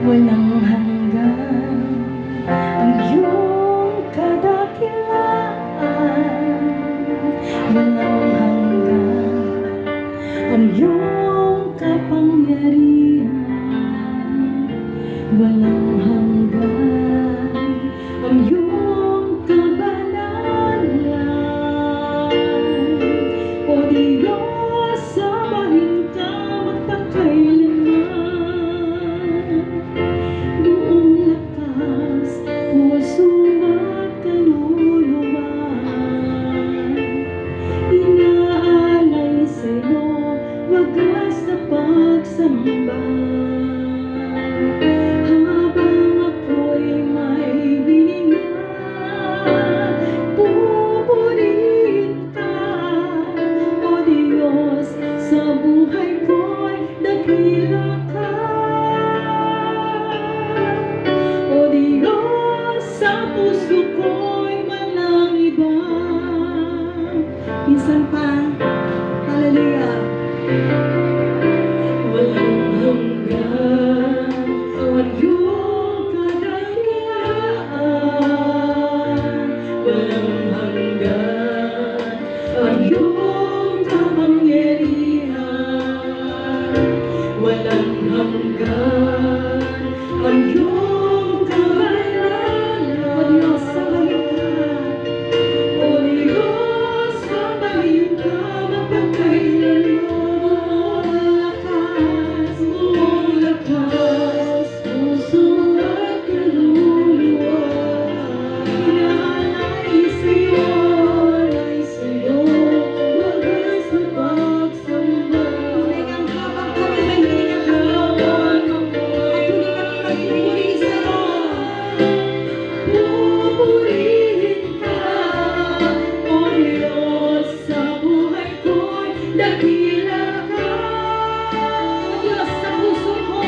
walang hanggan ang iyong kadakilaan, walang hanggan ang iyong kapangyarihan, walang hanggan ang iyong kabanalan. O Diyos, sambahin ka magpakailanman, buong lakas, puso at kaluluwa. Inaalay sa'yo wagas na pagsamba, habang ako'y may hininga. Pupurihin ka, O Diyos, sa buhay ko'y dakila ka. O Diyos, sa puso ko'y walang iba. Minsan pa, hallelujah. Walang hanggan ang iyong kadakilaan, walang hanggan ang iyong kapangyarihan, walang hanggan ang iyong kabanalan. O Diyos, sambahin ka. O Diyos, sambahin ka magpakailanman, buong lakas, puso at kaluluwa. Inaalay sa'yo, wagas na pagsamba. Tunay kang habang kami may hinihingaan, patuloy kami magpupuri sa'yo. Pupurihin ka, O Diyos, sa buhay ko'y dakila ka. O Diyos, sa puso ko,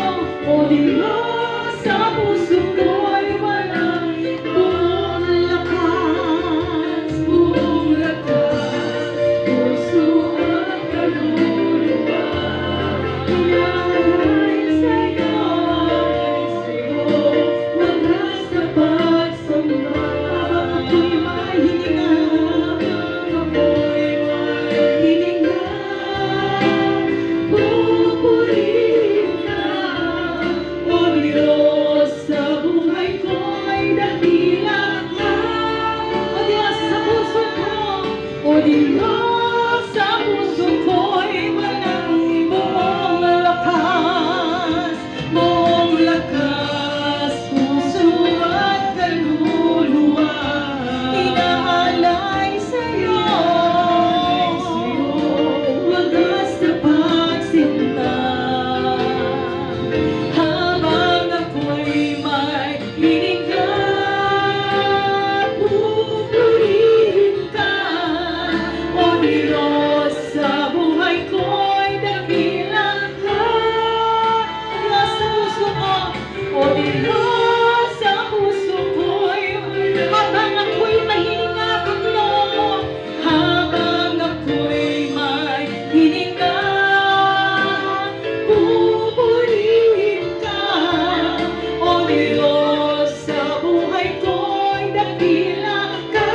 O Diyos, sa puso ko'y walang buong lakas, puso at kaluluwa. Inaalay sa'yo, wagas na pagsamba, habang ako'y may hininga. Pupurihin ka, O Diyos, sa buhay ko'y dakila ka. O Diyos, sa puso ko, O Diyos, sa puso ko'y walang buong lakas, puso at kaluluwa. Inaalay sa'yo, wagas na pagsinta, habang ako'y may hininga. Pupurihin ka, O Diyos, sa buhay ko'y dakila ka. O Diyos, sa puso ko, O Diyos, sa puso ko'y, habang ako'y may hininga, Panginoon mo, habang ako'y may hininga. Pupurihin ka, O Diyos, sa buhay ko'y dakila ka.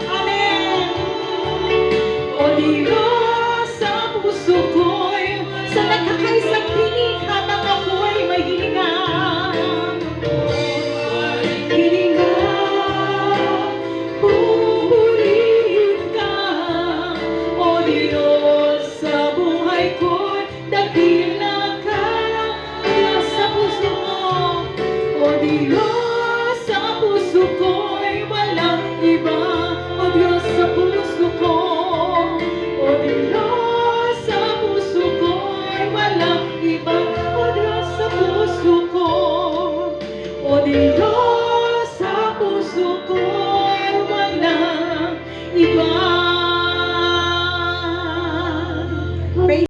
Amen. O Diyos, sa puso ko'y, sa nagkakaisang tinig, habang ako'y may hininga. Hininga, pupurihin ka, O Diyos, sa buhay ko'y dakila ka. O Diyos, sa puso ko, O Diyos, sa puso ko'y walang iba.